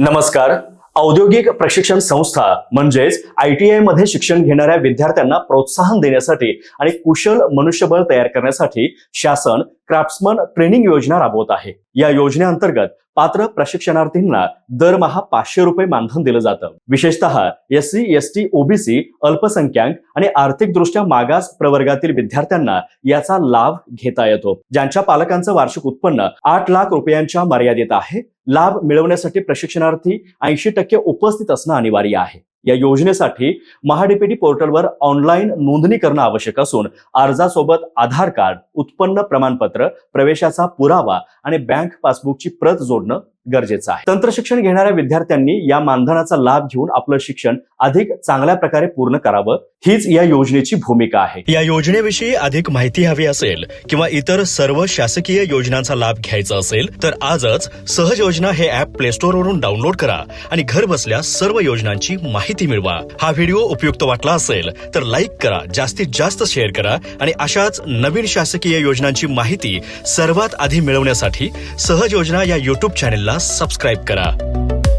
नमस्कार. औद्योगिक प्रशिक्षण संस्था म्हणजेच ITI मध्ये शिक्षण घेणाऱ्या विद्यार्थ्यांना प्रोत्साहन देण्यासाठी आणि कुशल मनुष्यबळ तयार करण्यासाठी शासन क्राफ्ट्समन ट्रेनिंग योजना राबवत आहे. या योजनेअंतर्गत पात्र प्रशिक्षणार्थींना दरमहा 500 रुपये मानधन दिलं जातं. विशेषतः SC, ST, OBC, अल्पसंख्याक आणि आर्थिकदृष्ट्या मागास प्रवर्गातील विद्यार्थ्यांना याचा लाभ घेता येतो. ज्यांच्या पालकांचं वार्षिक उत्पन्न 8 लाख रुपयांच्या मर्यादेत आहे. लाभ मिळवण्यासाठी प्रशिक्षणार्थी 80% उपस्थित असणं अनिवार्य आहे. या योजनेसाठी महाडीपीटी पोर्टलवर ऑनलाईन नोंदणी करणं आवश्यक असून अर्जासोबत आधार कार्ड, उत्पन्न प्रमाणपत्र, प्रवेशाचा पुरावा आणि बँक पासबुकची प्रत जोडणं गरजेचं आहे. तंत्रशिक्षण घेणाऱ्या विद्यार्थ्यांनी या मानधनाचा लाभ घेऊन आपलं शिक्षण अधिक चांगल्या प्रकारे पूर्ण करावं, हीच या योजनेची भूमिका आहे. या योजनेविषयी अधिक माहिती हवी असेल किंवा इतर सर्व शासकीय योजनांचा लाभ घ्यायचा असेल तर आजच सहज योजना हे ऍप प्ले स्टोअर वरून डाउनलोड करा आणि घर बसल्या सर्व योजनांची माहिती मिळवा. हा व्हिडिओ उपयुक्त वाटला असेल तर लाईक करा, जास्तीत जास्त शेअर करा आणि अशाच नवीन शासकीय योजनांची माहिती सर्वात आधी मिळवण्यासाठी सहज योजना या YouTube चॅनेलला सबस्क्राईब करा.